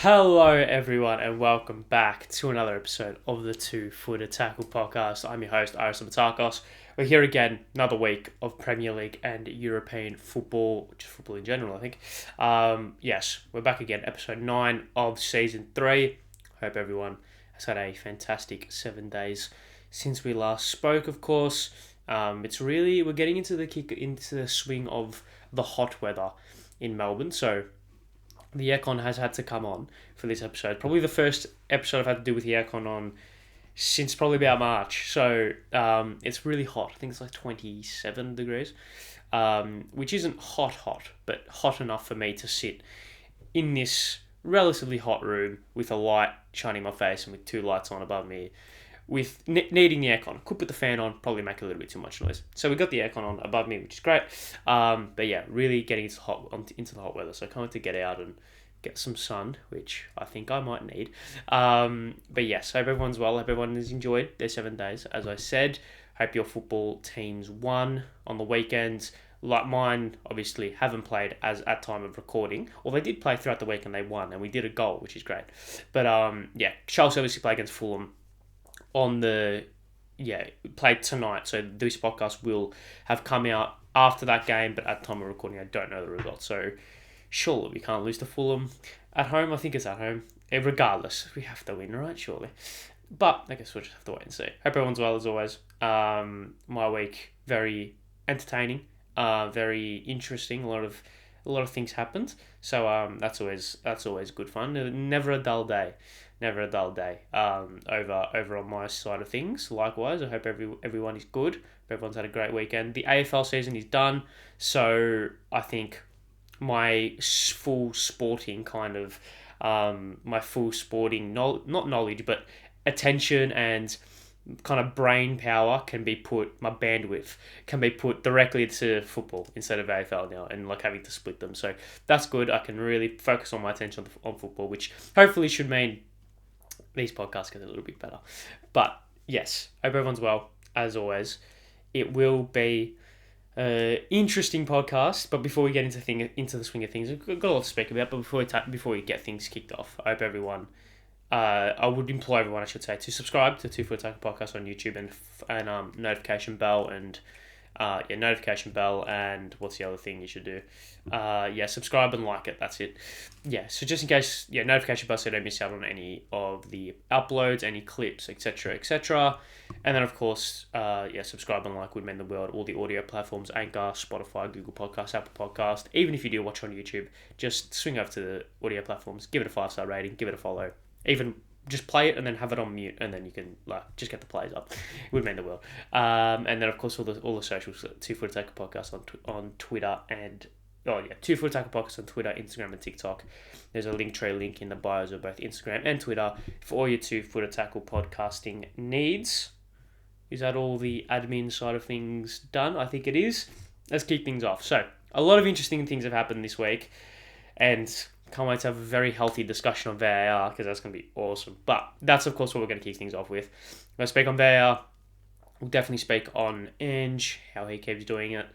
Hello everyone and welcome back to another episode of the Two Footer Tackle podcast. I'm your host, Ari Stamatakos. We're here again, another week of Premier League and European football, just football in general I think. Yes, we're back again, episode 9 of season 3. Hope everyone has had a fantastic 7 days since we last spoke, of course. We're getting into the swing of the hot weather in Melbourne, so the aircon has had to come on for this episode. Probably the first episode I've had to do with the aircon on since probably about March. So it's really hot. I think it's like 27 degrees, which isn't hot, but hot enough for me to sit in this relatively hot room with a light shining in my face and with 2 lights on above me, with needing the aircon. Could put the fan on, probably make a little bit too much noise. So we got the aircon on above me, which is great. But yeah, really getting into the hot weather. So I can't wait to get out and get some sun, which I think I might need. But yes, hope everyone's well. Hope everyone has enjoyed their 7 days. As I said, hope your football teams won on the weekends. Like mine, obviously, haven't played as at time of recording. Or they did play throughout the week and they won, and we did a goal, which is great. But yeah, Chelsea obviously play against Fulham played tonight, so this podcast will have come out after that game, but at the time of recording I don't know the results, so surely we can't lose to Fulham at home. I think it's at home. Regardless, we have to win, right? Surely. But I guess we'll just have to wait and see. Hope everyone's well as always. My week, very entertaining, very interesting. A lot of things happened, so that's always good fun. Never a dull day. Over on my side of things. Likewise, I hope everyone is good. Hope everyone's had a great weekend. The AFL season is done, so I think my full sporting not knowledge, but attention and kind of brain power my bandwidth can be put directly to football instead of AFL now, and like having to split them. So that's good. I can really focus on my attention on football, which hopefully should mean these podcasts get a little bit better. But yes, hope everyone's well, as always. It will be an interesting podcast, but before we get into the swing of things, we've got a lot to speak about, but before we get things kicked off, I hope everyone, I would implore everyone, I should say, to subscribe to Two Foot Tackle Podcast on YouTube and notification bell and notification bell, and what's the other thing you should do? Subscribe and like it. That's it. Yeah, so just in case, notification bell so you don't miss out on any of the uploads, any clips, etc., etc. And then, of course, subscribe and like would mean the world. All the audio platforms, Anchor, Spotify, Google Podcasts, Apple Podcast. Even if you do watch on YouTube, just swing over to the audio platforms, give it a 5-star rating, give it a follow. Even just play it and then have it on mute, and then you can just get the plays up. It would mean the world. And then of course all the socials, Two Foot Tackle Podcast on Twitter and Two Foot Tackle Podcast on Twitter, Instagram, and TikTok. There's a Linktree link in the bios of both Instagram and Twitter for all your Two Foot Tackle podcasting needs. Is that all the admin side of things done? I think it is. Let's kick things off. So a lot of interesting things have happened this week, and can't wait to have a very healthy discussion on VAR, because that's going to be awesome. But that's, of course, what we're going to kick things off with. We're going to speak on VAR. We'll definitely speak on Ange, how he keeps doing it,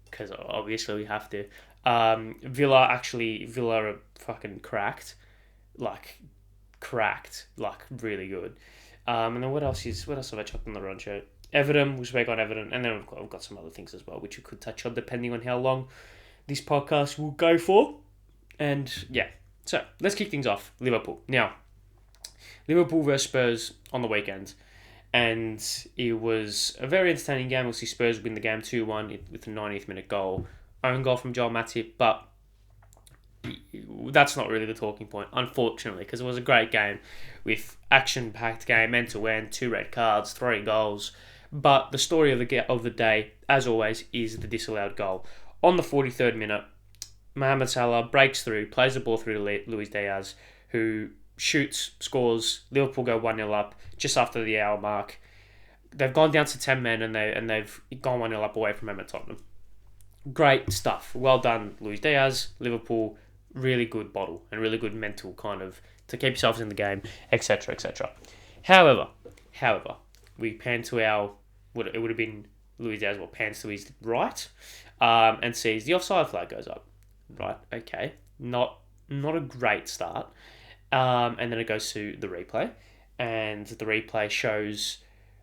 because obviously we have to. Villa are fucking cracked. Really good. And then what else have I chucked on the run show? Everton, we'll speak on Everton, and then we've got some other things as well, which we could touch on depending on how long this podcast will go for. And yeah, so let's kick things off. Liverpool. Now, Liverpool versus Spurs on the weekend, and it was a very entertaining game. We'll see Spurs win the game 2-1 with a 90th minute goal. Own goal from Joel Matip, but that's not really the talking point, unfortunately, because it was a great game with action-packed game, end-to-end, 2 red cards, 3 goals. But the story of the day, as always, is the disallowed goal. On the 43rd minute, Mohamed Salah breaks through, plays the ball through to Luis Diaz, who shoots, scores. Liverpool go 1-0 up just after the hour mark. They've gone down to 10 men, and they've gone 1-0 up away from them at Tottenham. Great stuff. Well done, Luis Diaz. Liverpool, really good bottle and really good mental kind of to keep yourselves in the game, etc., etc. However, we pan to our it would have been Luis Diaz, pans to his right, and sees the offside flag goes up. Right, okay, not a great start. And then it goes to the replay, and the replay shows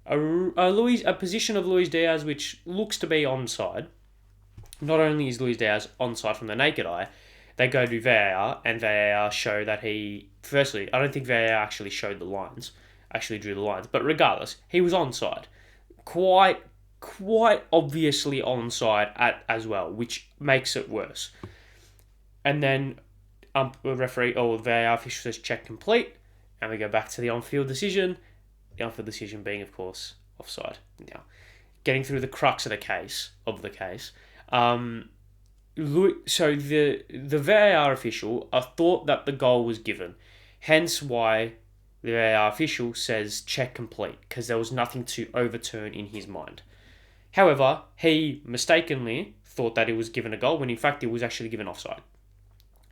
a position of Luis Diaz which looks to be onside. Not only is Luis Diaz onside from the naked eye, they go to VAR, and VAR show that he... Firstly, I don't think VAR actually showed the lines, actually drew the lines, but regardless, he was onside. Quite obviously onside as well, which makes it worse. And then the referee or VAR official says check complete, and we go back to the on-field decision. The on-field decision being, of course, offside. Now, getting through the crux of the case. So the VAR official thought that the goal was given, hence why the VAR official says check complete, because there was nothing to overturn in his mind. However, he mistakenly thought that it was given a goal when in fact it was actually given offside.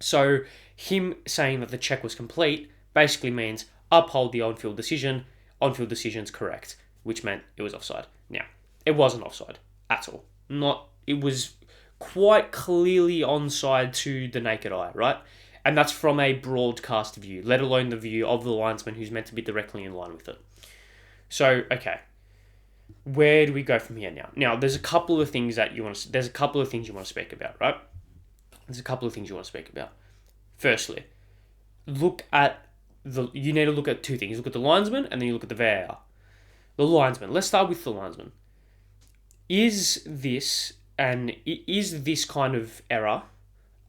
So him saying that the check was complete basically means uphold the on-field decision. On-field decision's correct, which meant it was offside. Now, it wasn't offside at all. It was quite clearly onside to the naked eye, right? And that's from a broadcast view, let alone the view of the linesman who's meant to be directly in line with it. So, okay, where do we go from here now? Now, there's a couple of things you want to speak about, right? Firstly, you need to look at two things. Look at the linesman, and then you look at the VAR. The linesman. Let's start with the linesman. Is this kind of error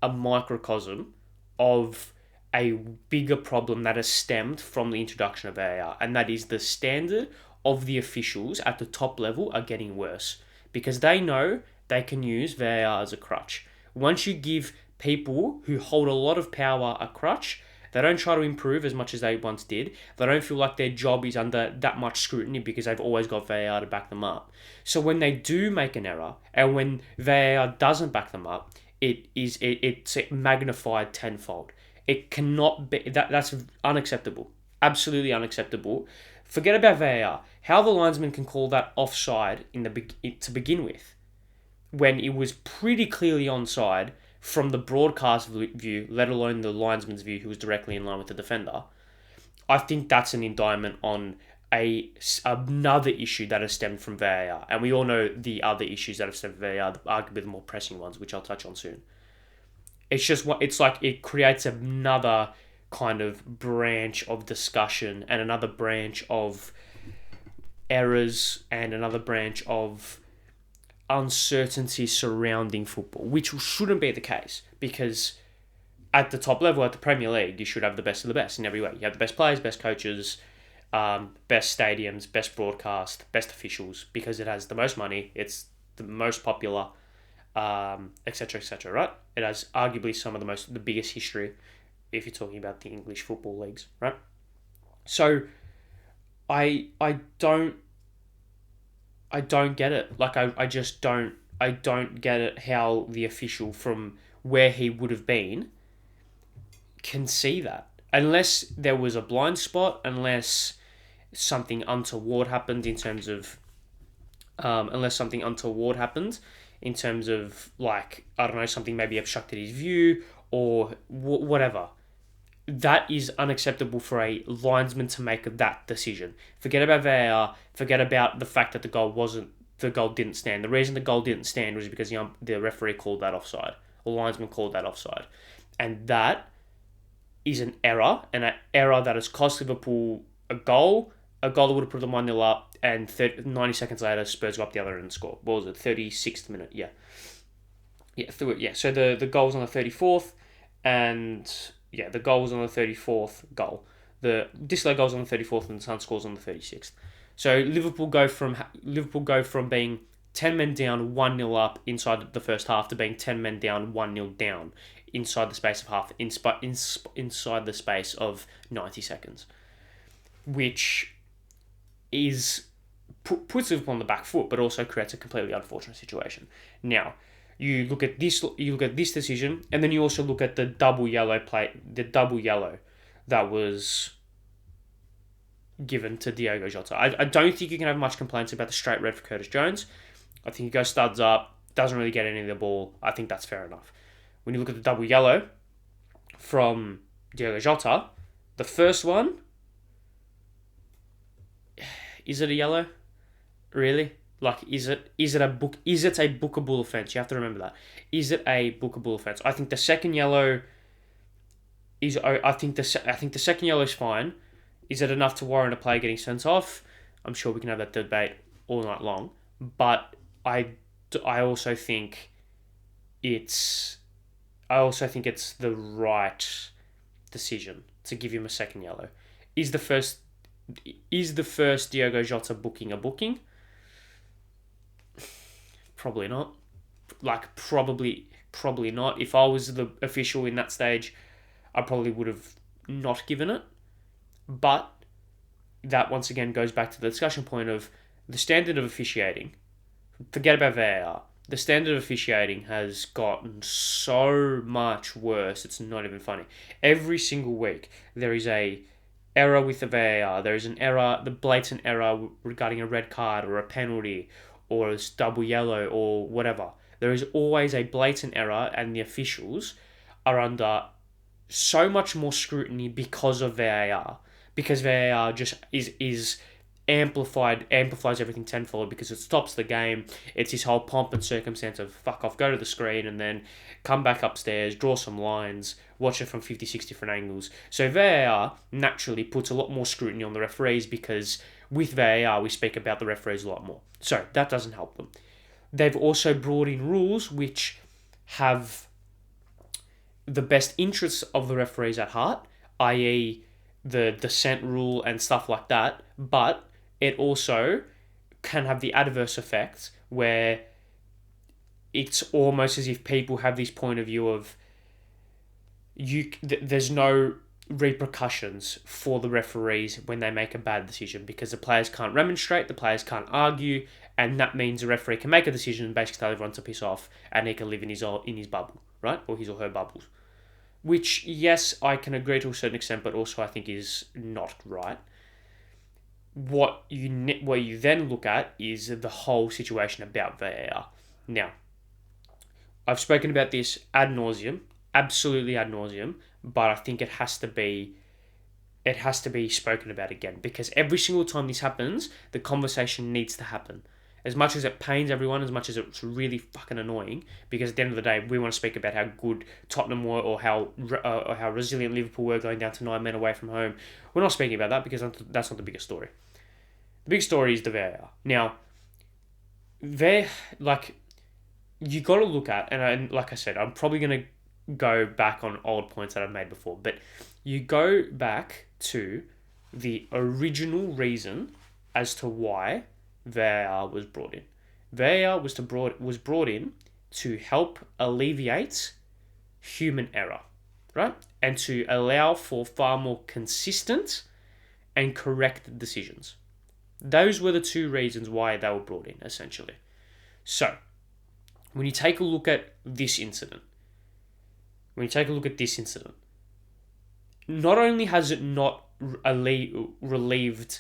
a microcosm of a bigger problem that has stemmed from the introduction of VAR, and that is the standard of the officials at the top level are getting worse because they know they can use VAR as a crutch. Once you give people who hold a lot of power a crutch, they don't try to improve as much as they once did. They don't feel like their job is under that much scrutiny because they've always got VAR to back them up. So when they do make an error, and when VAR doesn't back them up, it's magnified tenfold. It cannot be... That's unacceptable. Absolutely unacceptable. Forget about VAR. How the linesman can call that offside to begin with, when it was pretty clearly onside from the broadcast view, let alone the linesman's view, who was directly in line with the defender, I think that's an indictment on another issue that has stemmed from VAR. And we all know the other issues that have stemmed from VAR, arguably the more pressing ones, which I'll touch on soon. It's like it creates another kind of branch of discussion and another branch of errors and another branch of uncertainty surrounding football, which shouldn't be the case, because at the top level, at the Premier League, you should have the best of the best in every way. You have the best players, best coaches, best stadiums, best broadcast, best officials, because it has the most money, it's the most popular, etc., right? It has arguably some of the biggest history if you're talking about the English football leagues, right? So I don't get it. Like, I just don't get it how the official from where he would have been can see that. Unless there was a blind spot, unless something untoward happened in terms of, like, I don't know, something maybe obstructed his view or whatever. That is unacceptable for a linesman to make that decision. Forget about VAR. Forget about the fact that the goal didn't stand. The reason the goal didn't stand was because the referee called that offside. Or linesman called that offside. And that is an error, and an error that has cost Liverpool a goal that would have put them 1-0 up, and 90 seconds later, Spurs go up the other end and score. What was it? 36th minute, yeah. So the goal was on the 34th, and... yeah, the goal was on the 34th goal. The disallowed goal was on the 34th, and the Sun scores on the 36th. So Liverpool go from being 10 men down, 1-0 up inside the first half to being 10 men down, 1-0 down inside the space of inside the space of 90 seconds, which is puts Liverpool on the back foot, but also creates a completely unfortunate situation. Now, you look at this decision, and then you also look at the double yellow that was given to Diogo Jota. I don't think you can have much complaints about the straight red for Curtis Jones. I think he goes studs up, doesn't really get any of the ball. I think that's fair enough. When you look at the double yellow from Diogo Jota, the first one, is it a yellow? Really? Like, is it a bookable offence? You have to remember that. Is it a bookable offence? I think the second yellow is. I think the second yellow is fine. Is it enough to warrant a player getting sent off? I'm sure we can have that debate all night long. But I also think it's the right decision to give him a second yellow. Is the first Diogo Jota booking a booking? Probably not. Like, probably not. If I was the official in that stage, I probably would have not given it. But that once again goes back to the discussion point of the standard of officiating. Forget about VAR. The standard of officiating has gotten so much worse, it's not even funny. Every single week, there is a error with the VAR. There is an error, the blatant error regarding a red card or a penalty or a double yellow or whatever. There is always a blatant error, and the officials are under so much more scrutiny because of VAR. Because VAR just is amplifies everything tenfold because it stops the game. It's this whole pomp and circumstance of fuck off, go to the screen and then come back upstairs, draw some lines, watch it from 56 different angles. So VAR naturally puts a lot more scrutiny on the referees because with VAR we speak about the referees a lot more. So that doesn't help them. They've also brought in rules which have the best interests of the referees at heart, i.e. the dissent rule and stuff like that, but it also can have the adverse effect where it's almost as if people have this point of view of there's no repercussions for the referees when they make a bad decision because the players can't remonstrate, the players can't argue, and that means the referee can make a decision and basically tell everyone to piss off and he can live in his bubble, right? Or his or her bubbles. Which, yes, I can agree to a certain extent, but also I think is not right. What you then look at is the whole situation about VAR. Now, I've spoken about this ad nauseum, absolutely ad nauseum, but I think it has to be spoken about again because every single time this happens, the conversation needs to happen. As much as it pains everyone, as much as it's really fucking annoying, because at the end of the day, we want to speak about how good Tottenham were or how resilient Liverpool were going down to 9 men away from home. We're not speaking about that because that's not the biggest story. The big story is the VAR. Now, you got to look at, and like I said, I'm probably going to go back on old points that I've made before, but you go back to the original reason as to why VAR was brought in. VAR was brought in to help alleviate human error, right? And to allow for far more consistent and correct decisions. Those were the two reasons why they were brought in, essentially. So, when you take a look at this incident, not only has it not relieved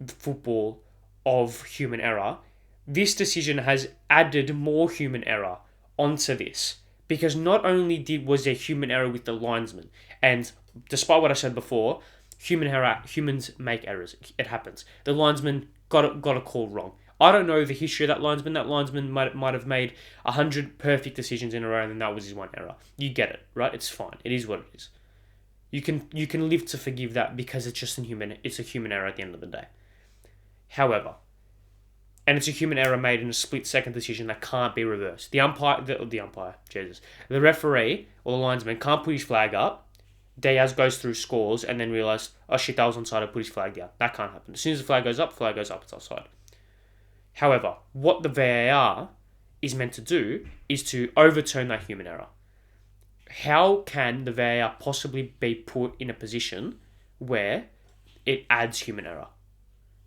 football of human error, this decision has added more human error onto this. Because not only was there human error with the linesman, and despite what I said before, humans make errors. It happens. The linesman got a call wrong. I don't know the history of that linesman. That linesman might have made 100 perfect decisions in a row, and then that was his one error. You get it, right? It's fine. It is what it is. You can live to forgive that because it's just it's a human error at the end of the day. However, and it's a human error made in a split-second decision that can't be reversed. The referee or the linesman can't put his flag up. Diaz goes through scores and then realises, oh shit, that was onside, I put his flag down. That can't happen. As soon as the flag goes up, it's offside. However, what the VAR is meant to do is to overturn that human error. How can the VAR possibly be put in a position where it adds human error?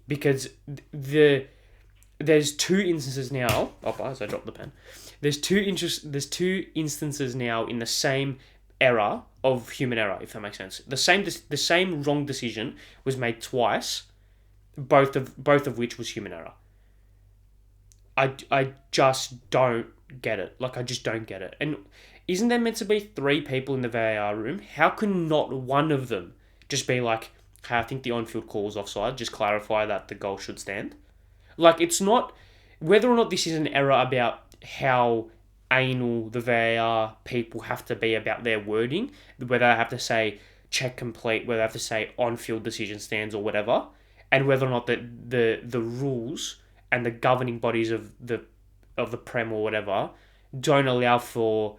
Because there's two instances now. As I dropped the pen. There's two instances now in the same error of human error, if that makes sense. The same wrong decision was made twice both of which was human error. I just don't get it. Like, I just don't get it. And isn't there meant to be 3 people in the VAR room? How can not one of them just be like, hey, I think the on-field call was offside, just clarify that the goal should stand? Like, it's not... Whether or not this is an error about how anal the VAR people have to be about their wording, whether they have to say check complete, whether they have to say on-field decision stands or whatever, and whether or not the rules and the governing bodies of the Prem or whatever don't allow for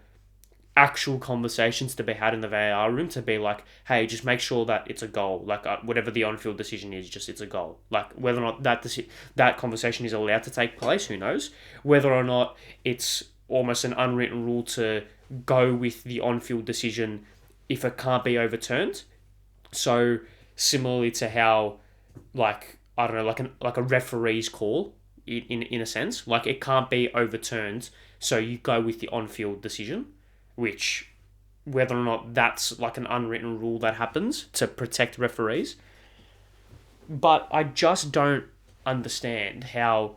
actual conversations to be had in the VAR room to be like, hey, just make sure that it's a goal. Like, whatever the on-field decision is, just it's a goal. Like, whether or not that conversation is allowed to take place, who knows? Whether or not it's almost an unwritten rule to go with the on-field decision if it can't be overturned. So, similarly to how, like, I don't know, like a referee's call, in a sense, like, it can't be overturned, so you go with the on-field decision, which, whether or not that's like an unwritten rule that happens to protect referees. But I just don't understand how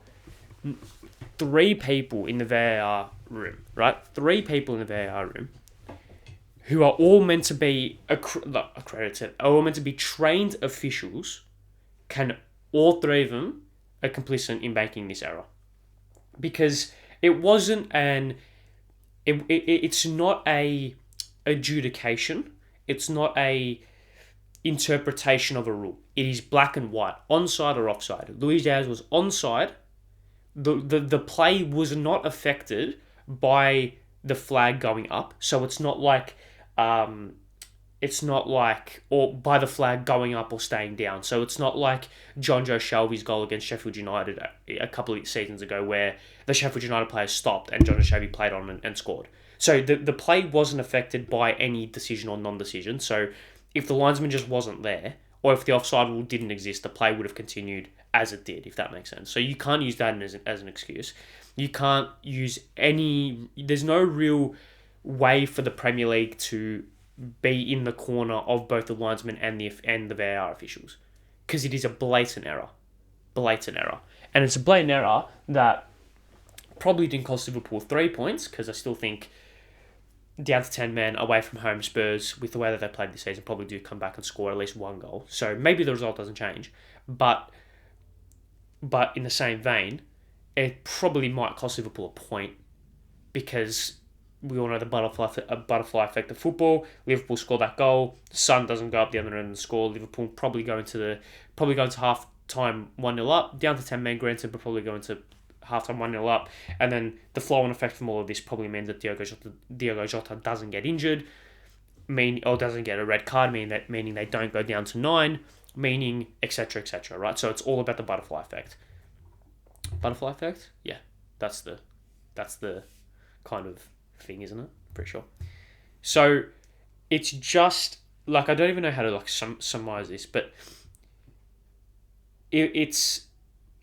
3 people in the VAR room, right? 3 people in the VAR room who are all meant to be accredited, are all meant to be trained officials, can all 3 of them are complicit in making this error. Because it wasn't it's not a adjudication. It's not a interpretation of a rule. It is black and white, onside or offside. Luis Diaz was onside. The play was not affected by the flag going up. So it's not like or by the flag going up or staying down. So it's not like John Joe Shelby's goal against Sheffield United a couple of seasons ago where the Sheffield United player stopped and John Joe Shelby played on and scored. So the play wasn't affected by any decision or non-decision. So if the linesman just wasn't there, or if the offside rule didn't exist, the play would have continued as it did, if that makes sense. So you can't use that as an excuse. You can't use any... There's no real way for the Premier League to be in the corner of both the linesman and the VAR officials, because it is a blatant error, and it's a blatant error that probably didn't cost Liverpool 3 points, because I still think down to 10 men away from home Spurs, with the way that they played this season, probably do come back and score at least 1 goal. So maybe the result doesn't change, but in the same vein, it probably might cost Liverpool a point, because we all know the butterfly effect of football. Liverpool score that goal, the sun doesn't go up the other end of the score. Liverpool probably go into half time 1-0 up, down to 10 men granted, but probably go into half time 1-0 up. And then the flow-on effect from all of this probably means that Diogo Jota doesn't get injured, or doesn't get a red card, meaning they don't go down to 9, meaning etc. etc. Right? So it's all about the butterfly effect. Butterfly effect? Yeah, that's the kind of thing, isn't it? Pretty sure. So it's just like, I don't even know how to like summarize this, but it's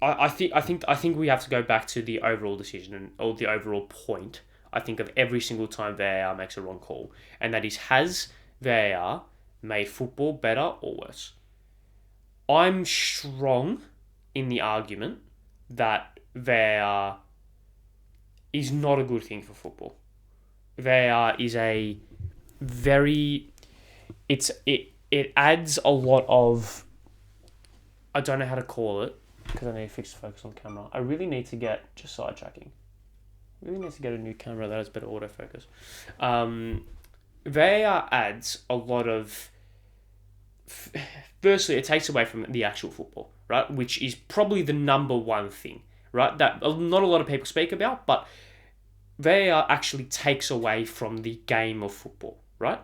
I think we have to go back to the overall decision or the overall point, I think, of every single time VAR makes a wrong call, and that is, has VAR made football better or worse? I'm strong in the argument that VAR is not a good thing for football. VAR is a very... It adds a lot of... I don't know how to call it, because I need to fix the focus on the camera. I really need to get... Just sidetracking. I really need to get a new camera that has better autofocus. VAR adds a lot of... Firstly, it takes away from the actual football, right? Which is probably the number one thing, right? That not a lot of people speak about, but VAR actually takes away from the game of football, right?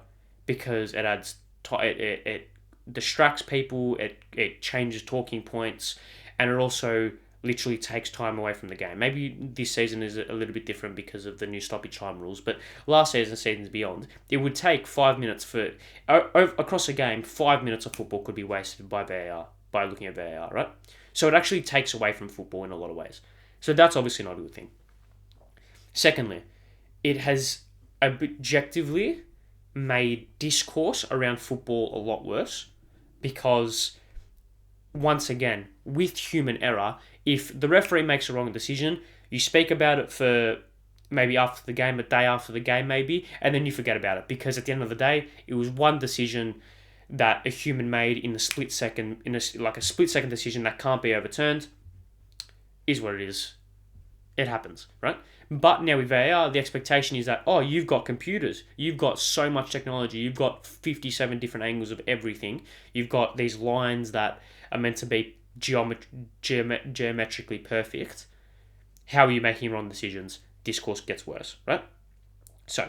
Because it adds... It distracts people, it changes talking points, and it also literally takes time away from the game. Maybe this season is a little bit different because of the new stoppage time rules, but last season, seasons beyond, it would take 5 minutes for... Across a game, 5 minutes of football could be wasted by VAR, by looking at VAR, right? So it actually takes away from football in a lot of ways. So that's obviously not a good thing. Secondly, it has objectively made discourse around football a lot worse, because once again, with human error, if the referee makes a wrong decision, you speak about it for maybe after the game, a day after the game maybe, and then you forget about it, because at the end of the day, it was one decision that a human made in a split second, like a split second decision that can't be overturned. Is what it is. It happens, right? But now with VAR, the expectation is that, oh, you've got computers, you've got so much technology, you've got 57 different angles of everything, you've got these lines that are meant to be geometrically perfect. How are you making wrong decisions? Discourse gets worse, right? So,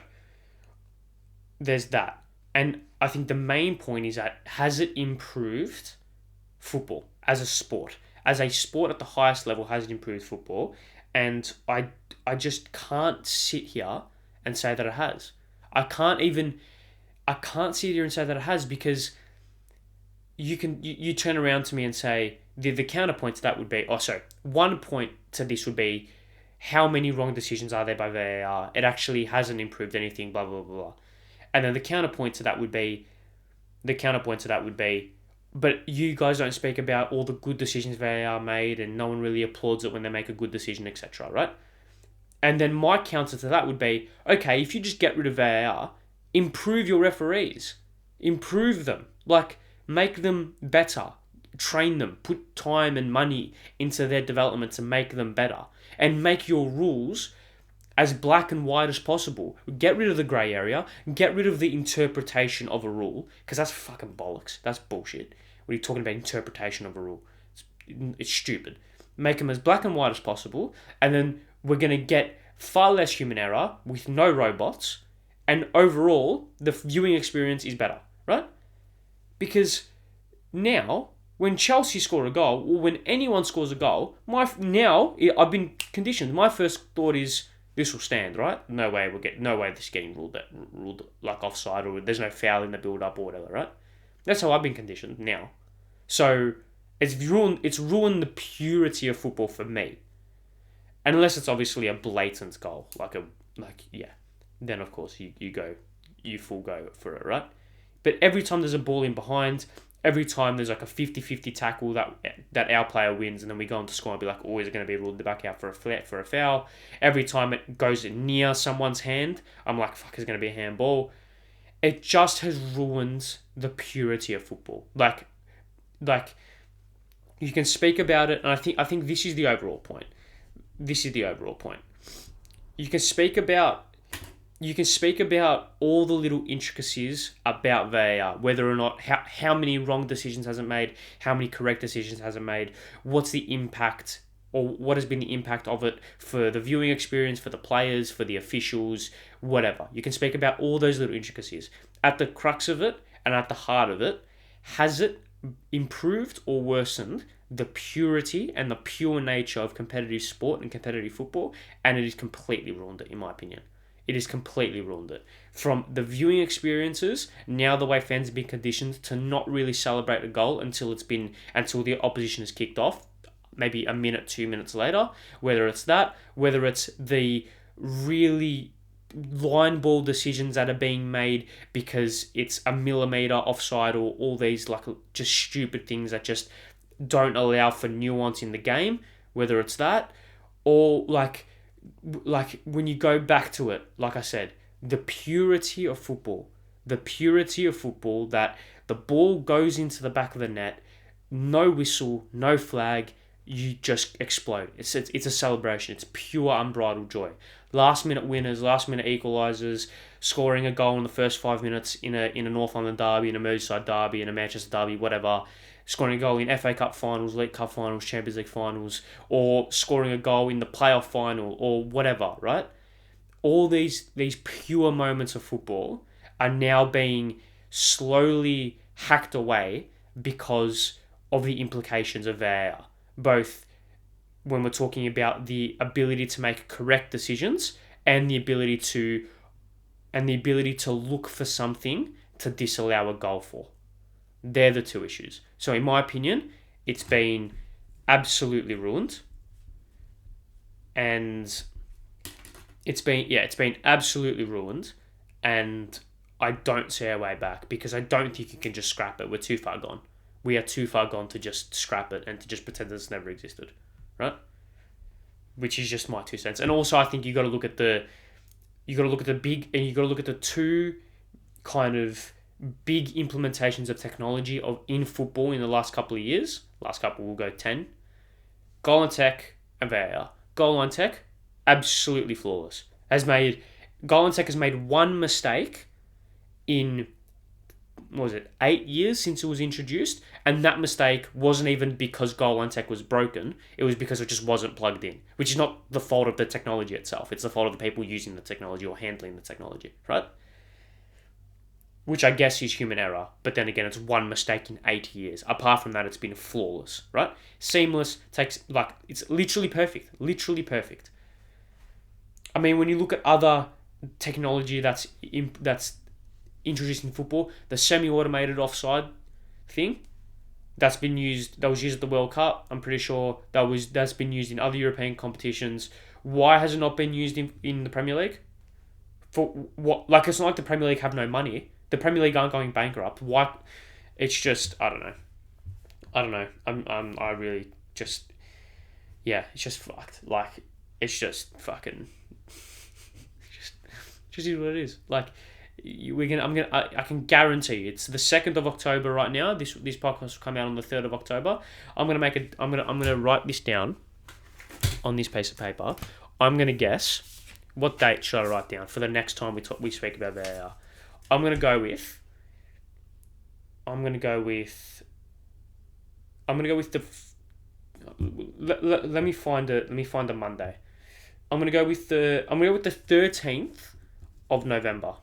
there's that. And I think the main point is that, has it improved football as a sport? As a sport at the highest level, has it improved football? And I just can't sit here and say that it has. I can't sit here and say that it has, because you turn around to me and say, the counterpoint to that would be, one point to this would be, how many wrong decisions are there by VAR? It actually hasn't improved anything, blah, blah, blah, blah. And then the counterpoint to that would be, but you guys don't speak about all the good decisions VAR made, and no one really applauds it when they make a good decision, etc., right? And then my counter to that would be, okay, if you just get rid of VAR, improve your referees. Improve them. Like, make them better. Train them. Put time and money into their development to make them better. And make your rules as black and white as possible. Get rid of the grey area. Get rid of the interpretation of a rule, because that's fucking bollocks. That's bullshit. When you're talking about interpretation of a rule, it's stupid. Make them as black and white as possible, and then we're going to get far less human error with no robots, and overall, the viewing experience is better, right? Because now, when Chelsea score a goal, or when anyone scores a goal, I've been conditioned. My first thought is, this will stand, right? No way this is getting ruled like offside, or there's no foul in the build-up or whatever, right? That's how I've been conditioned now. So it's ruined the purity of football for me. Unless it's obviously a blatant goal, then of course you full go for it, right? But every time there's a ball in behind, every time there's like a 50-50 tackle that our player wins, and then we go on to score and be like, is it going to be ruled back out for a foul? Every time it goes near someone's hand, I'm like, fuck, is it going to be a handball? It just has ruined the purity of football. Like you can speak about it, and I think this is the overall point. You can speak about all the little intricacies about VAR, whether or not how many wrong decisions has it made, how many correct decisions has it made, what's the impact, or what has been the impact of it for the viewing experience, for the players, for the officials, whatever. You can speak about all those little intricacies. At the crux of it, and at the heart of it, has it improved or worsened the purity and the pure nature of competitive sport and competitive football? And it has completely ruined it, in my opinion. It has completely ruined it. From the viewing experiences, now the way fans have been conditioned to not really celebrate a goal until the opposition has kicked off, maybe a minute, 2 minutes later. Whether it's the really line ball decisions that are being made because it's a millimeter offside, or all these like just stupid things that just don't allow for nuance in the game. Whether it's that, or like when you go back to it, like I said, the purity of football that the ball goes into the back of the net, no whistle, no flag, you just explode. It's a celebration. It's pure unbridled joy. Last minute winners, last minute equalisers, scoring a goal in the first 5 minutes in a North London derby, in a Merseyside derby, in a Manchester derby, whatever. Scoring a goal in FA Cup finals, League Cup finals, Champions League finals, or scoring a goal in the playoff final, or whatever, right? All these pure moments of football are now being slowly hacked away because of the implications of VAR. Both when we're talking about the ability to make correct decisions and the ability to look for something to disallow a goal for. They're the two issues. So in my opinion, it's been absolutely ruined. And it's been absolutely ruined. And I don't see our way back, because I don't think you can just scrap it. We're too far gone. we are too far gone to just scrap it and to just pretend it's never existed, right? Which is just my 2 cents. And also, I think you got to look at the big, and you got to look at the two kind of big implementations of technology in football in the last couple of years. Last couple will go 10. Goal line tech and VAR. Goal line tech, absolutely flawless. Goal line tech has made one mistake in, 8 years since it was introduced, and that mistake wasn't even because goal line tech was broken. It was because it just wasn't plugged in, which is not the fault of the technology itself. It's the fault of the people using the technology or handling the technology, right? Which I guess is human error, but then again, it's one mistake in 8 years. Apart from that, it's been flawless, right? Seamless, it's literally perfect. Literally perfect. I mean, when you look at other technology that's introduced in football, the semi-automated offside thing, that was used at the World Cup. I'm pretty sure that's been used in other European competitions. Why has it not been used in the Premier League? For what? Like, it's not like the Premier League have no money. The Premier League aren't going bankrupt. Why? It's just, I don't know. I really just, yeah, it's just fucked. Like, it's just fucking, just is what it is. Like, I can guarantee you, it's the 2nd of October right now. This podcast will come out on the 3rd of October. I'm gonna write this down on this piece of paper. I'm gonna guess what date should I write down for the next time we speak about VAR. I'm gonna go with the. Let me find a Monday. I'm gonna go with the 13th of November.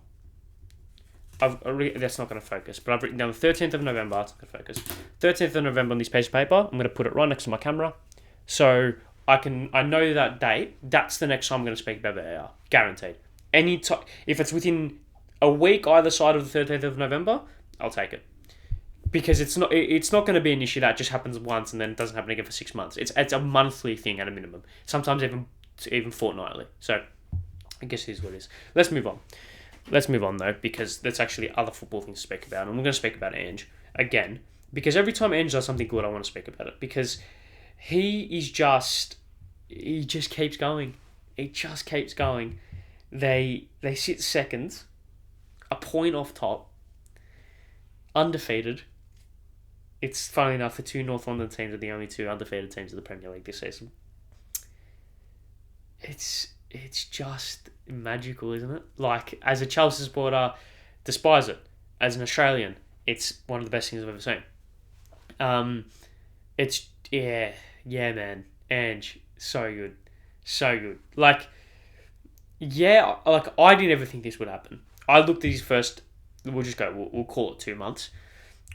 That's not going to focus, but I've written down the 13th of November. That's not going to focus. 13th of November on this piece of paper. I'm going to put it right next to my camera, so I know that date. That's the next time I'm going to speak about VAR, guaranteed. If it's within a week either side of the 13th of November, I'll take it, because it's not going to be an issue that just happens once and then it doesn't happen again for 6 months. It's a monthly thing at a minimum, sometimes even fortnightly. So I guess here's what it is. Let's move on though, because there's actually other football things to speak about, and we're going to speak about Ange again, because every time Ange does something good, I want to speak about it, because he just keeps going. It just keeps going. They sit second, a point off top, undefeated. It's funny enough, the two North London teams are the only two undefeated teams of the Premier League this season. It's just magical, isn't it? Like, as a Chelsea supporter, despise it. As an Australian, it's one of the best things I've ever seen. It's man. Ange, so good. Like, I didn't ever think this would happen. I looked at his first. We'll call it 2 months.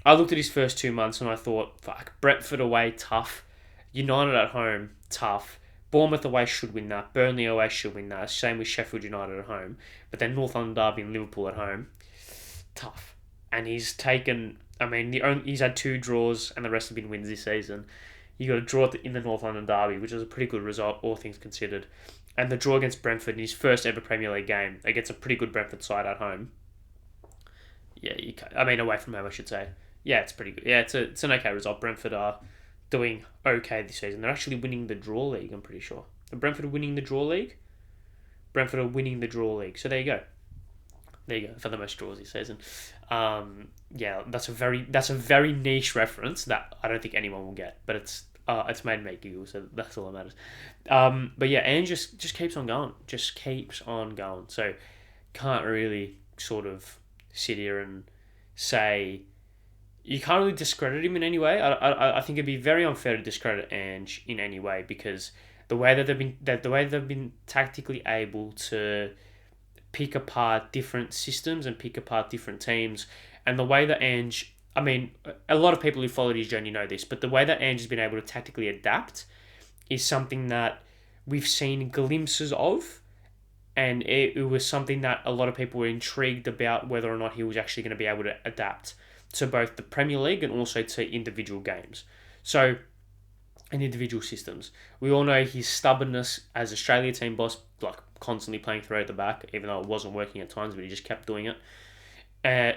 I looked at his first 2 months and I thought, fuck, Brentford away, tough. United at home, tough. Bournemouth away should win that. Burnley away should win that. Same with Sheffield United at home. But then North London Derby and Liverpool at home, tough. And he's taken. I mean, he's had 2 draws and the rest have been wins this season. You got a draw in the North London Derby, which was a pretty good result, all things considered. And the draw against Brentford in his first ever Premier League game against a pretty good Brentford side at home. Yeah, away from home, I should say. Yeah, it's pretty good. Yeah, it's an okay result. Brentford are doing okay this season. They're actually winning the draw league, I'm pretty sure. Are Brentford winning the draw league? Brentford are winning the draw league. So there you go. For the most draws this season. That's a very niche reference that I don't think anyone will get, but it's made me giggle, so that's all that matters. But yeah, Ange just keeps on going. Just keeps on going. So can't really sort of sit here and say. You can't really discredit him in any way. I think it'd be very unfair to discredit Ange in any way, because the way that they've been tactically able to pick apart different systems and pick apart different teams, and the way that Ange, I mean, a lot of people who followed his journey know this, but the way that Ange has been able to tactically adapt is something that we've seen glimpses of, and it was something that a lot of people were intrigued about whether or not he was actually going to be able to adapt to both the Premier League and also to individual games. So, and individual systems. We all know his stubbornness as Australia team boss, like constantly playing through at the back, even though it wasn't working at times, but he just kept doing it.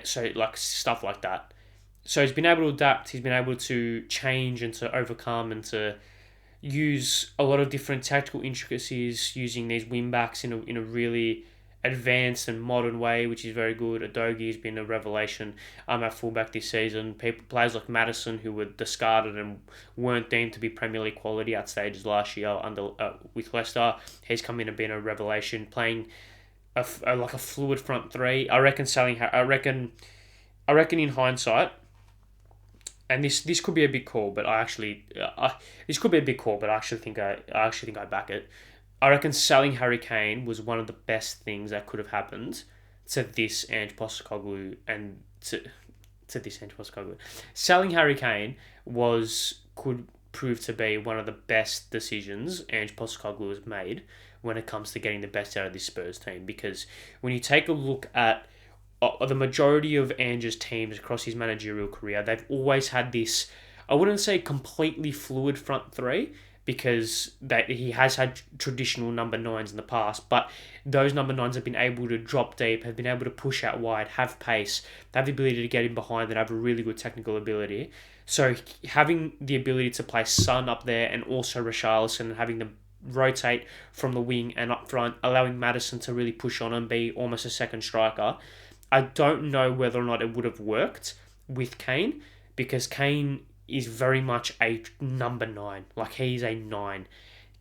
So, like, stuff like that. So he's been able to adapt. He's been able to change and to overcome and to use a lot of different tactical intricacies using these wing backs in a really advanced and modern way, which is very good. Adogi has been a revelation at fullback this season. Players like Maddison, who were discarded and weren't deemed to be Premier League quality at stages last year with Leicester, he's come in and been a revelation, playing like a fluid front three. I reckon in hindsight, and this could be a big call, but I actually think I back it. I reckon selling Harry Kane was one of the best things that could have happened to this Ange Postecoglou and to this Ange Postecoglou. Selling Harry Kane could prove to be one of the best decisions Ange Postecoglou has made when it comes to getting the best out of this Spurs team, because when you take a look at the majority of Ange's teams across his managerial career, they've always had this, I wouldn't say completely fluid front three, because he has had traditional number nines in the past, but those number nines have been able to drop deep, have been able to push out wide, have pace, have the ability to get in behind, and have a really good technical ability. So having the ability to play Son up there and also Richarlison, and having them rotate from the wing and up front, allowing Maddison to really push on and be almost a second striker, I don't know whether or not it would have worked with Kane, because Kane is very much a number 9. Like, he's a 9.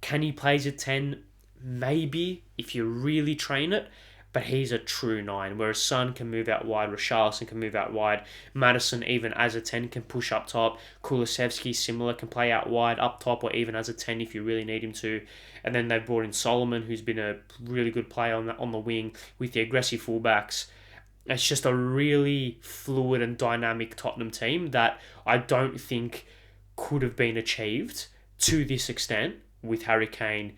Can he play as a 10? Maybe, if you really train it, but he's a true 9, whereas Son can move out wide, Richarlison can move out wide, Maddison, even as a 10, can push up top, Kulusevski, similar, can play out wide, up top, or even as a 10 if you really need him to. And then they've brought in Solomon, who's been a really good player on the wing with the aggressive fullbacks. It's just a really fluid and dynamic Tottenham team that I don't think could have been achieved to this extent with Harry Kane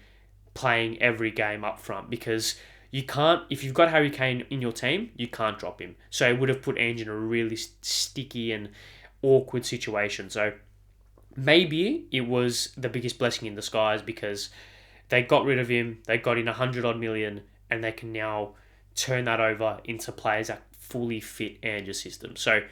playing every game up front, because you can't, if you've got Harry Kane in your team, you can't drop him. So it would have put Ange in a really sticky and awkward situation. So maybe it was the biggest blessing in disguise, because they got rid of him, they got in 100-odd million, and they can now turn that over into players that fully fit Ange's system. So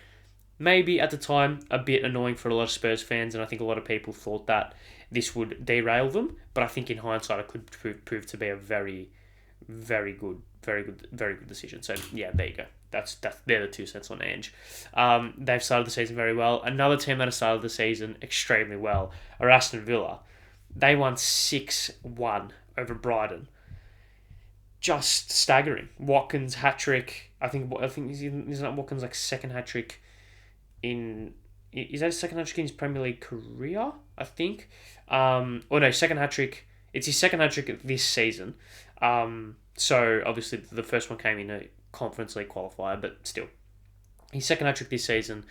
maybe at the time a bit annoying for a lot of Spurs fans, and I think a lot of people thought that this would derail them, but I think in hindsight it could prove to be a very, very good decision. So yeah, there you go. They're the 2 cents on Ange. They've started the season very well. Another team that has started the season extremely well are Aston Villa. They won 6-1 over Brighton. Just staggering. Watkins hat-trick. I think isn't that Watkins' second hat-trick in... Is that his second hat-trick in his Premier League career? I think. Second hat-trick. It's his second hat-trick this season. So obviously the first one came in a Conference League qualifier, but still. His second hat-trick this season.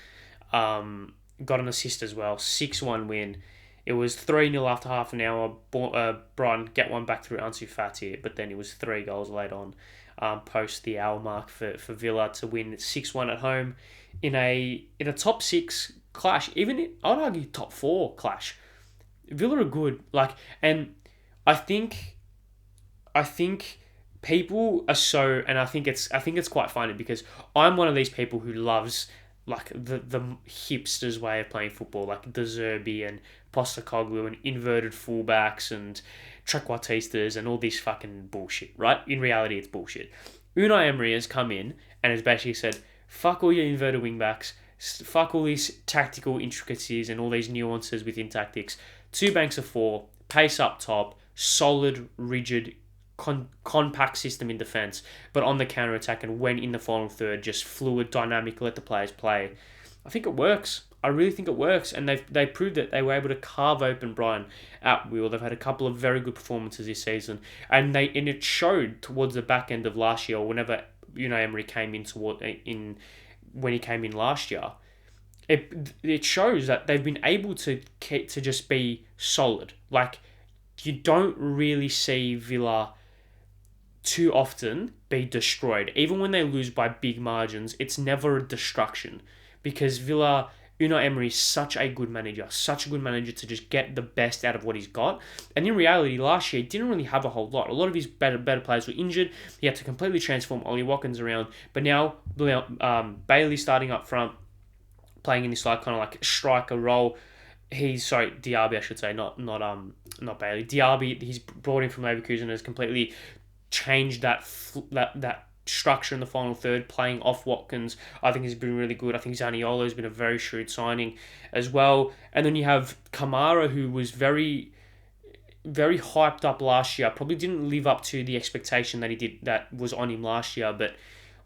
Got an assist as well. 6-1 win. It was 3-0 after half an hour. Brighton get one back through Ansu Fati, but then it was 3 goals late on, post the hour mark for Villa to win 6-1 at home in a top 6 clash. Even I'd argue top 4 clash. Villa are good, and I think people are so, and I think it's quite funny, because I'm one of these people who loves the hipsters way of playing football, like De Zerbi and Postecoglou and inverted fullbacks and trequartistas and all this fucking bullshit, right? In reality, it's bullshit. Unai Emery has come in and has basically said, fuck all your inverted wingbacks, fuck all these tactical intricacies and all these nuances within tactics. 2 banks of 4, pace up top, solid, rigid, compact system in defence, but on the counter-attack and when in the final third, just fluid, dynamic, let the players play. I think it works. I really think it works, and they proved it. They were able to carve open Brighton at will. They've had a couple of very good performances this season, and it showed towards the back end of last year, whenever Emery came in when he came in last year. It shows that they've been able to just be solid. You don't really see Villa too often be destroyed. Even when they lose by big margins, it's never a destruction, because Villa, Unai Emery is such a good manager to just get the best out of what he's got. And in reality, last year, he didn't really have a whole lot. A lot of his better players were injured. He had to completely transform Ollie Watkins around. But now, Bailey starting up front, playing in this like kind of like striker role. Diaby, I should say, not Bailey. Diaby, he's brought in from Leverkusen and has completely changed that structure in the final third, playing off Watkins. I think he's been really good. I think Zaniolo has been a very shrewd signing as well. And then you have Kamara, who was very, very hyped up last year. Probably didn't live up to the expectation that was on him last year, but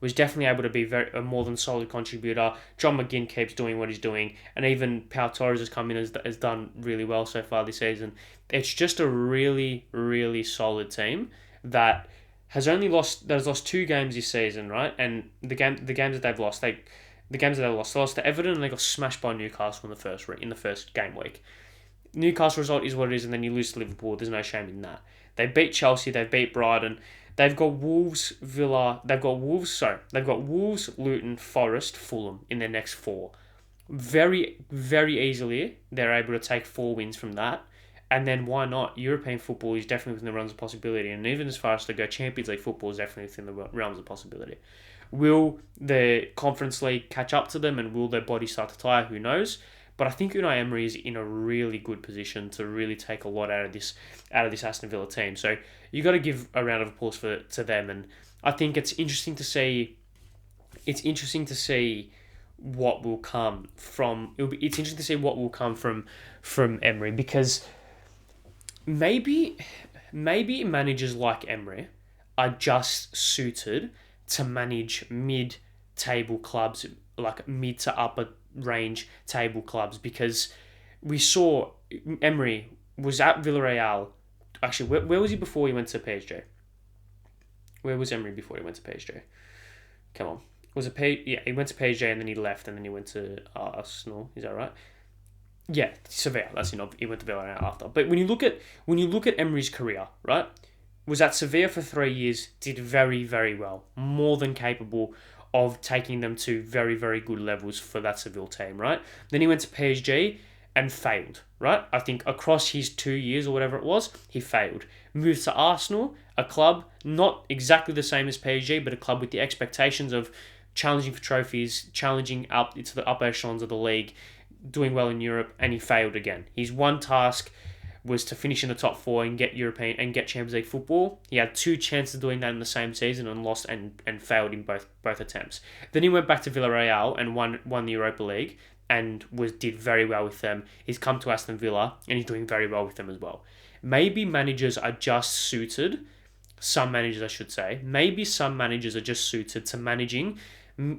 was definitely able to be a more than solid contributor. John McGinn keeps doing what he's doing, and even Pau Torres has come in has done really well so far this season. It's just a really, really solid team that has lost 2 games this season, right? And the games that they've lost, they lost to Everton and they got smashed by Newcastle in the first game week. Newcastle result is what it is, and then you lose to Liverpool. There's no shame in that. They beat Chelsea, they beat Brighton. They've got Wolves, Luton, Forest, Fulham in their next 4. Very, very easily, they're able to take 4 wins from that. And then why not? European football is definitely within the realms of possibility. And even as far as to go, Champions League football is definitely within the realms of possibility. Will the Conference League catch up to them, and will their body start to tire? Who knows? But I think Unai Emery is in a really good position to really take a lot out of this Aston Villa team. So you got to give a round of applause to them, and I think it's interesting to see. It's interesting to see what will come from. It's interesting to see what will come from Emery, because maybe managers like Emery are just suited to manage mid-table clubs, like mid to upper range table clubs, because we saw Emery was at Villarreal. Actually, where was he before he went to PSG? Where was Emery before he went to PSG? Come on. He went to PSG and then he left and then he went to Arsenal. Is that right? Yeah, Sevilla. That's enough. He went to Villarreal after. But when you look at Emery's career, right? Was at Sevilla for 3 years, did very, very well. More than capable of taking them to very, very good levels for that Seville team, right? Then he went to PSG and failed, right? I think across his 2 years or whatever it was, he failed. Moved to Arsenal, a club not exactly the same as PSG, but a club with the expectations of challenging for trophies, challenging up into the upper echelons of the league, doing well in Europe, and he failed again. His one task was to finish in the top 4 and get European and get Champions League football. He had 2 chances of doing that in the same season and lost and failed in both attempts. Then he went back to Villarreal and won the Europa League and did very well with them. He's come to Aston Villa and he's doing very well with them as well. Maybe managers are just suited, some managers I should say, maybe some managers are just suited to managing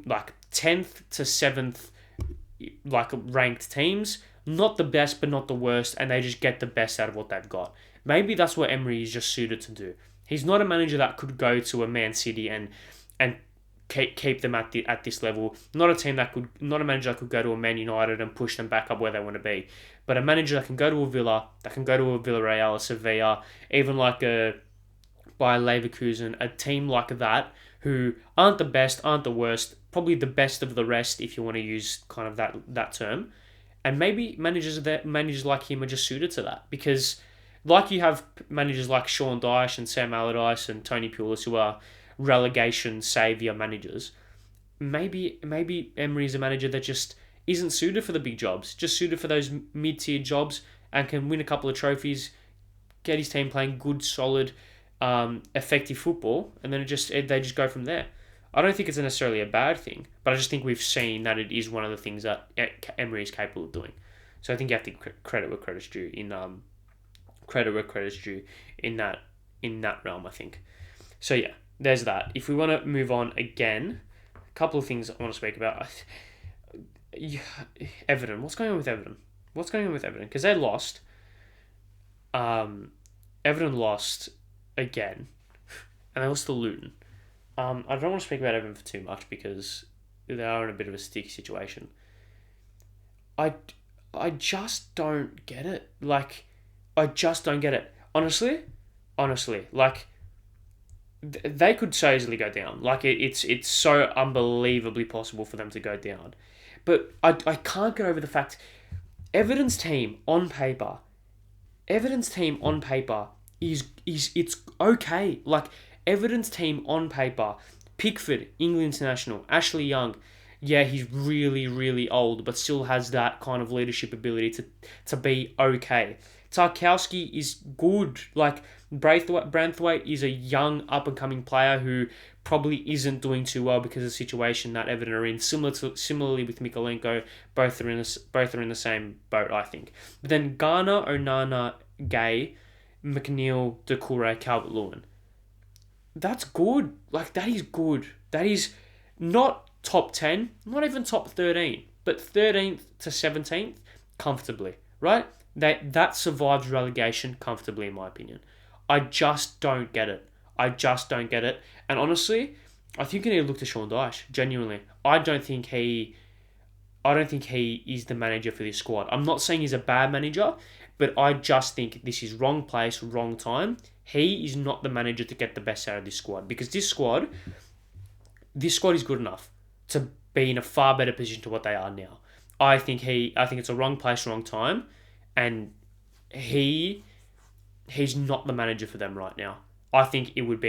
like 10th to 7th like ranked teams. Not the best, but not the worst, and they just get the best out of what they've got. Maybe that's what Emery is just suited to do. He's not a manager that could go to a Man City and keep them at this level. Not a manager that could go to a Man United and push them back up where they want to be. But a manager that can go to a Villa, that can go to a Villarreal, a Sevilla, even like a Bayer Leverkusen, a team like that, who aren't the best, aren't the worst, probably the best of the rest, if you want to use kind of that term. And maybe managers like him are just suited to that, because like you have managers like Sean Dyche and Sam Allardyce and Tony Pulis who are relegation saviour managers. Maybe Emery's a manager that just isn't suited for the big jobs, just suited for those mid-tier jobs and can win a couple of trophies, get his team playing good, solid, effective football, and then they just go from there. I don't think it's necessarily a bad thing, but I just think we've seen that it is one of the things that Emery is capable of doing. So I think you have to credit where credit's due in that realm, I think. So yeah, there's that. If we want to move on again, a couple of things I want to speak about. Everton. What's going on with Everton? Because they lost. Everton lost again, and they lost to Luton. I don't want to speak about Everton for too much because they are in a bit of a sticky situation. I just don't get it. I just don't get it. Honestly, they could so easily go down. It's so unbelievably possible for them to go down. But I can't get over the fact Everton's team on paper is it's okay. Everton's team on paper, Pickford, England international, Ashley Young, Yeah, he's really, really old, but still has that kind of leadership ability to be okay. Tarkowski is good. Like, Branthwaite is a young, up-and-coming player who probably isn't doing too well because of the situation that Everton are in. Similarly with Mikolenko, both are in the same boat, I think. But then Garner, Onana, Gay, McNeil, Doucouré, Calvert-Lewin. That's good. Like, that is good. That is not top 10, not even top 13, but 13th to 17th comfortably, right? That survives relegation comfortably, in my opinion. I just don't get it. I just don't get it. And honestly, I think you need to look to Sean Dyche. Genuinely, I don't think he is the manager for this squad. I'm not saying he's a bad manager, but I just think this is wrong place, wrong time. He is not the manager to get the best out of this squad, because this squad is good enough to be in a far better position to what they are now. I think it's a wrong place, wrong time, and he's not the manager for them right now. I think he was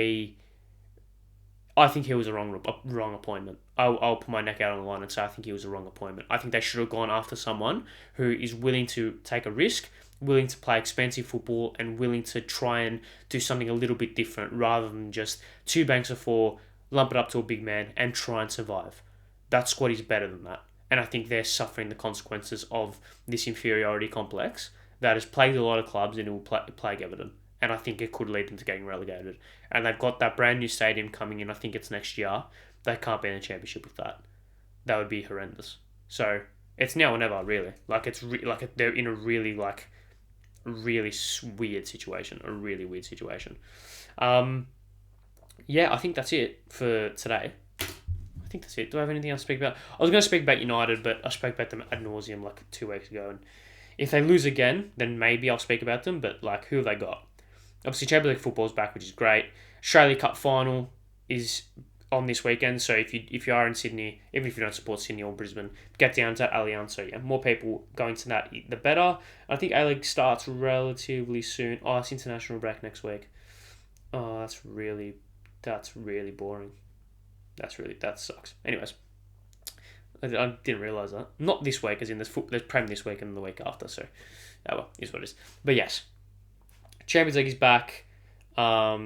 a wrong appointment. I'll put my neck out on the line and say I think he was a wrong appointment. I think they should have gone after someone who is willing to take a risk, willing to play expensive football, and willing to try and do something a little bit different rather than just two banks of four, lump it up to a big man, and try and survive. That squad is better than that. And I think they're suffering the consequences of this inferiority complex that has plagued a lot of clubs and it will plague Everton. And I think it could lead them to getting relegated. And they've got that brand new stadium coming in, I think it's next year. They can't be in the championship with that. That would be horrendous. So it's now or never, really. Like, they're in a really weird situation. A really weird situation. Yeah, I think that's it for today. I think that's it. Do I have anything else to speak about? I was going to speak about United, but I spoke about them ad nauseum like 2 weeks ago. And if they lose again, then maybe I'll speak about them. But, like, who have they got? Obviously, Champions League football's back, which is great. Australia Cup final is on this weekend. So if you are in Sydney, even if you don't support Sydney or Brisbane, get down to Allianz. So yeah, more people going to that, the better. I think A-League starts relatively soon. Oh, it's international break next week. Oh, that's really boring. That sucks. Anyways, I didn't realise that. Not this week, as in there's Prem this week and the week after. So, oh well, is what it is. But yes, Champions League is back. A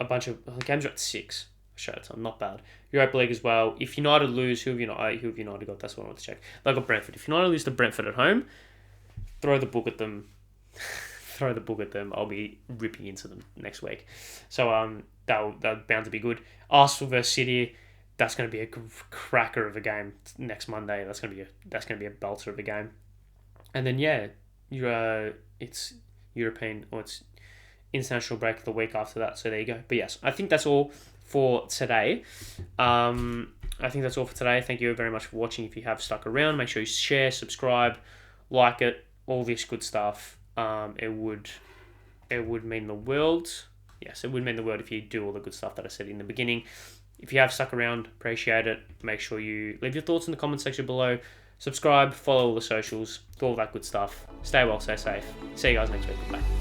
bunch of games are at 6. Australia time, not bad. Europa League as well. If United lose, who have United got? That's what I want to check. They got Brentford. If United lose to Brentford at home, throw the book at them. I'll be ripping into them next week. So they're bound to be good. Arsenal versus City. That's going to be a cracker of a game next Monday. That's going to be a belter of a game. And then it's European, or it's international break the week after that. So there you go. But yes, I think that's all for today. Thank you very much for watching. If you have stuck around, make sure you share, subscribe, like it, all this good stuff. It would mean the world. Yes, it would mean the world if you do all the good stuff that I said in the beginning. If you have stuck around, appreciate it. Make sure you leave your thoughts in the comment section below. Subscribe, follow all the socials, do all that good stuff. Stay well, stay safe. See you guys next week. Bye.